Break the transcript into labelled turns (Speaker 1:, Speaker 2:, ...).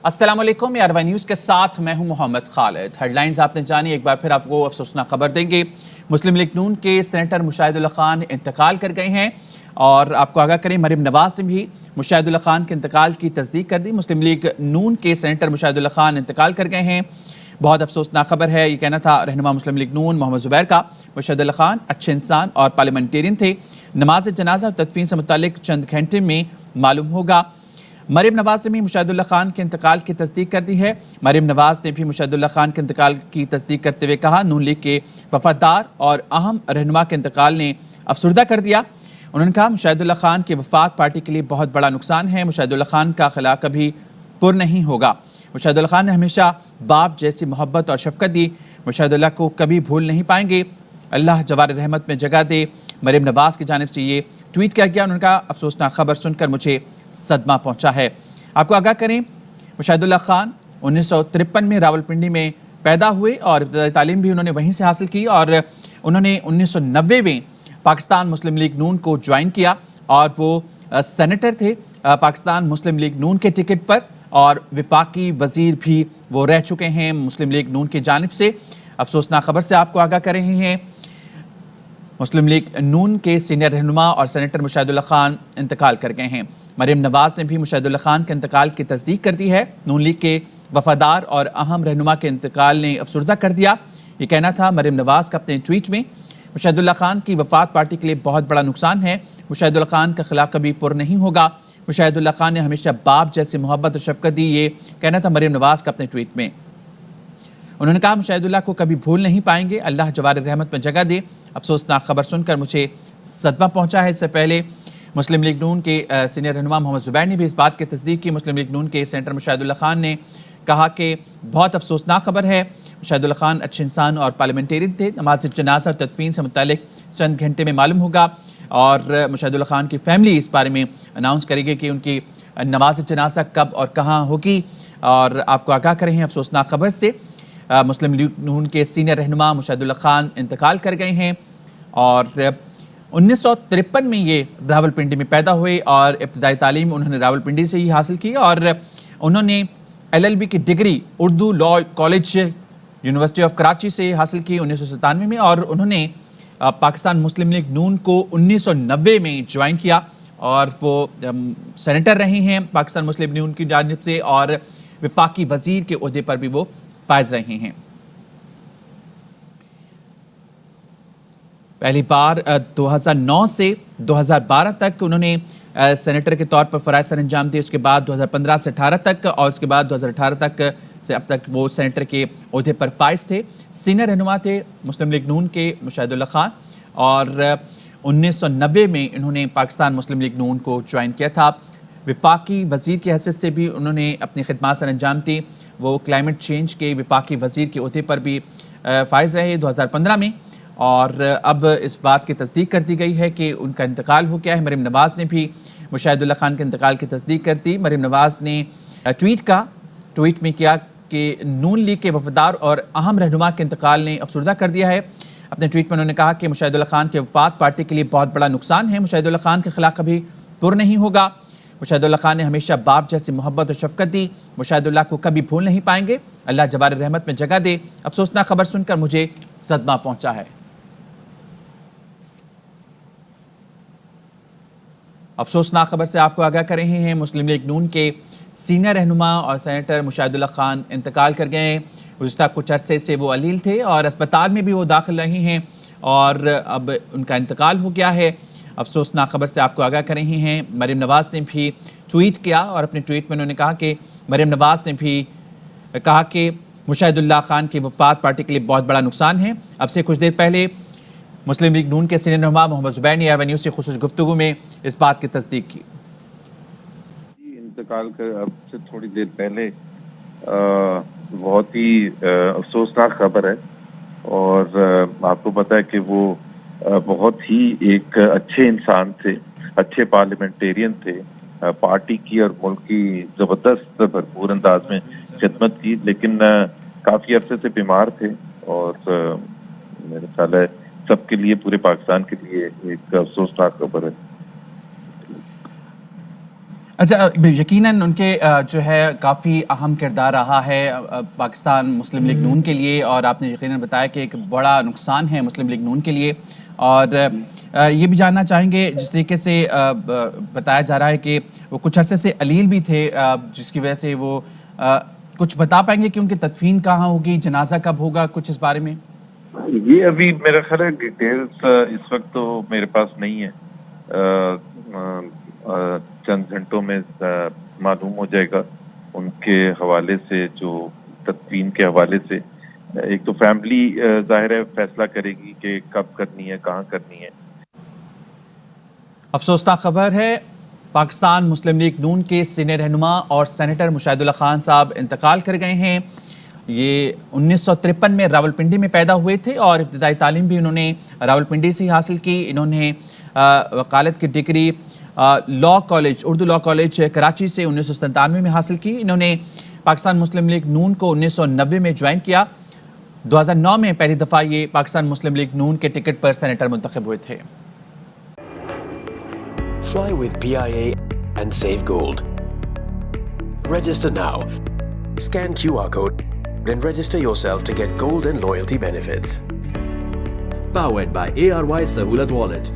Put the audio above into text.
Speaker 1: अस्सलाम वालेकुम, आरवाई न्यूज़ के साथ मैं हूं मोहम्मद खालिद। हेडलाइंस आपने जानी, एक बार फिर आपको अफसोसनाक खबर देंगे। मुस्लिम लीग नून के सेनेटर मुशाहिदुल्लाह खान इंतकाल कर गए हैं और आपको आगाह करें, मरीम नवाज ने भी मुशाहिदुल्लाह खान के इंतकाल की तस्दीक कर दी। मुस्लिम लीग नून के सेनेटर मुशाहिदुल्लाह खान इंतकाल कर गए हैं। बहुत अफसोसनाक खबर है। ये कहना था रहनुमा मुस्लिम लीग नून मोहम्मद जुबैर का। मुशाहिदुल्लाह खान अच्छे इंसान और पार्लियामेंटेरियन थे। नमाज जनाजा और तदफीन से मुतालिक चंद घंटे में मालूम होगा। मरीम नवाज ने भी मुशाहिदुल्लाह खान के इंतकाल की तस्दीक कर दी है। मरीम नवाज ने भी मुशाहिदुल्लाह खान के इंतकाल की तस्दीक करते हुए कहा, नून लीग के वफादार और अहम रहनुमा के इंतकाल ने अफसुर्दा कर दिया। उन्होंने कहा, मुशाहिदुल्लाह खान की वफात पार्टी के लिए बहुत बड़ा नुकसान है। मुशाहिदुल्लाह खान का खिला कभी पुर नहीं होगा। मुशाहिदुल्लाह खान ने हमेशा बाप जैसी मोहब्बत और शफकत दी। मुशाहिदुल्लाह को कभी भूल नहीं पाएंगे। अल्लाह जवार रहमत में जगह दे। मरीम नवाज की जानिब से ये ट्वीट किया गया। उन्होंने कहा, अफसोसनाक खबर सुनकर मुझे सदमा पहुंचा है। आपको आगाह करें, मुशाहिदुल्लाह खान 1953 में रावलपिंडी में पैदा हुए और इब्तदाई तालीम भी उन्होंने वहीं से हासिल की और उन्होंने 1990 में पाकिस्तान मुस्लिम लीग नून को ज्वाइन किया और वो सेनेटर थे पाकिस्तान मुस्लिम लीग नून के टिकट पर और विफाकी वजीर भी वो रह चुके हैं मुस्लिम लीग नून की जानिब से। अफसोसनाक खबर से आपको आगाह कर रहे हैं, मुस्लिम लीग नून के सीनियर रहनुमा और सेनेटर मुशाहिदुल्लाह खान इंतकाल कर गए हैं। मरीम नवाज ने भी मुशाहिदुल्लाह खान के इंतकाल की तस्दीक कर दी है। नून लीग के वफादार और अहम रहनुमा के इंतकाल ने अफसुर्दा कर दिया। ये कहना था मरीम नवाज का अपने ट्वीट में, मुशाहिदुल्लाह खान की वफात पार्टी के लिए बहुत बड़ा नुकसान है। मुशाहिदुल्लाह खान का खिला कभी पुर नहीं होगा। मुशाहिदुल्लाह खान ने हमेशा बाप जैसी मोहब्बत और शफकत दी। ये कहना था मरीम नवाज का अपने ट्वीट में। उन्होंने कहा, मुशाहिदुल्लाह को कभी भूल नहीं पाएंगे। अल्लाह जवार रहमत में जगह दे। अफसोसनाक खबर सुनकर मुझे सदमा पहुंचा है। इससे पहले मुस्लिम लीग नून के सीनियर रहनुमा मोहम्मद जुबैर ने भी इस बात की तस्दीक की। मुस्लिम लीग नून के सेनेटर मुशाहिदुल्लाह खान ने कहा कि बहुत अफसोसनाक खबर है। मुशाहिदुल्लाह खान अच्छे इंसान और पार्लियामेंटेरियन थे। नमाज जनाजा और तदफीन से मुतालिक चंद घंटे में मालूम होगा और मुशाहिदुल्लाह खान की फैमिली इस बारे में अनाउंस करेगी कि उनकी नमाज जनाजा कब और कहाँ होगी। और आपको आगाह कर रहे हैं अफसोसनाक खबर से, मुस्लिम लीग नून के सीनियर रहनुमा मुशाहिदुल्लाह खान इंतकाल कर गए हैं और 1953 में ये रावलपिंडी में पैदा हुए और इब्तदाई तालीम उन्होंने रावलपिंडी से ही हासिल की और उन्होंने LLB की degree Urdu law college university of Karachi से हासिल की 1997 में और उन्होंने पाकिस्तान मुस्लिम लीग नून को 1990 में ज्वाइन किया और वो सेनेटर रहे हैं पाकिस्तान मुस्लिम लीग नून की जानिब से और विफाकी वजीर के ओहदे पर भी वो फायज रहे हैं। पहली बार 2009 से 2012 तक उन्होंने सेनेटर के तौर पर फराइज सर अंजाम दिए। उसके बाद 2015 से 18 तक और उसके बाद 2018 तक से अब तक वो सेनेटर के ओहदे पर फाइज थे। सीनियर रहनुमा थे मुस्लिम लीग नून के मुशाहिदुल्लाह खान और 1990 में इन्होंने पाकिस्तान मुस्लिम लीग नून को ज्वाइन किया था। विफाकी वजीर की हैसियत से भी उन्होंने अपनी खिदमत सर अंजाम दी। वो क्लाइमेट चेंज के विफाकी वजीर के ओहदे पर भी फाइज रहे 2015 में और अब इस बात की तस्दीक कर दी गई है कि उनका इंतकाल हो गया है। मरीम नवाज ने भी मुशाहिदुल्लाह खान के इंतकाल की तस्दीक कर दी। मरीम नवाज ने ट्वीट में किया कि नून लीग के वफादार और अहम रहनुमा के इंतकाल ने अफसुर्दा कर दिया है। अपने ट्वीट में उन्होंने कहा कि मुशाहिदुल्लाह खान की वफात पार्टी के लिए बहुत बड़ा नुकसान है। मुशाहिदुल्लाह खान के खिलाफ कभी पुर नहीं होगा। मुशाहिदुल्लाह खान ने हमेशा बाप जैसी मोहब्बत और शफकत दी। मुशाहिदुल्लाह को कभी भूल नहीं पाएंगे। अल्लाह जवार रहमत में जगह दे। अफसोसनाक खबर सुनकर मुझे सदमा पहुंचा है। अफसोसनाक खबर से आपको आगाह कर रहे हैं, मुस्लिम लीग नून के सीनियर रहनुमा और सेनेटर मुशाहिदुल्लाह खान इंतकाल कर गए हैं। गुज़िश्ता कुछ अरसे से वो अलील थे और अस्पताल में भी वो दाखिल रहे हैं और अब उनका इंतकाल हो गया है। अफसोसनाक खबर से आपको आगाह कर रहे हैं, मरीम नवाज ने भी ट्वीट किया और अपने ट्वीट में उन्होंने कहा कि मरीम नवाज ने भी कहा कि मुशाहिदुल्लाह खान की वफात पार्टी के लिए बहुत बड़ा नुकसान है। अब से कुछ देर पहले मुस्लिम लीग नून के सीनियर रहनुमा मोहम्मद जुबैर ने आरवाई न्यूज़ से खुसूसी गुफ्तगू में इस बात की तस्दीक की।
Speaker 2: इंतकाल कर अब से थोड़ी देर पहले बहुत ही अफसोसनाक खबर है और आपको पता है कि वो बहुत ही एक अच्छे इंसान थे, अच्छे पार्लियामेंटेरियन थे, पार्टी की और मुल्क की जबरदस्त भरपूर अंदाज में खिदमत की, लेकिन काफी अरसे से बीमार थे और मेरे ख्याल है सबके लिए, पूरे पाकिस्तान के लिए एक अफसोसनाक खबर है।
Speaker 1: اچھا یقیناً ان کے جو ہے کافی اہم کردار رہا ہے پاکستان مسلم لیگ نون کے لیے، اور آپ نے یقیناً بتایا کہ ایک بڑا نقصان ہے مسلم لیگ نون کے لیے، اور یہ بھی جاننا چاہیں گے جس طریقے سے بتایا جا رہا ہے کہ وہ کچھ عرصے سے علیل بھی تھے، جس کی وجہ سے وہ کچھ بتا پائیں گے کہ ان کی تدفین کہاں ہوگی، جنازہ کب ہوگا، کچھ اس بارے میں؟
Speaker 2: یہ ابھی میرا خیال ہے ڈیٹیلز اس وقت تو میرے پاس نہیں ہے، چند گھنٹوں میں معلوم ہو جائے گا ان کے حوالے سے، جو تدفین کے حوالے سے۔ ایک تو فیملی ظاہر ہے فیصلہ کرے گی کہ کب کرنی ہے، کہاں کرنی ہے۔
Speaker 1: افسوسناک خبر ہے، پاکستان مسلم لیگ نون کے سینئر رہنما اور سینیٹر مشاہد اللہ خان صاحب انتقال کر گئے ہیں۔ یہ 1953 میں راولپنڈی میں پیدا ہوئے تھے اور ابتدائی تعلیم بھی انہوں نے راولپنڈی سے ہی حاصل کی۔ انہوں نے وکالت کی degree law college, Urdu law college Karachi سے 1997 میں حاصل کی۔ انہوں نے پاکستان مسلم لیگ نون کو 1990 میں جوائن کیا۔ 2009 میں پہلی دفعہ یہ پاکستان مسلم لیگ نون کے ٹکٹ پر سینیٹر منتخب ہوئے تھے۔
Speaker 3: Fly with PIA and save gold. Register now. Scan QR code and register yourself to get gold and loyalty benefits.
Speaker 4: Powered by ARY Sahulat Wallet.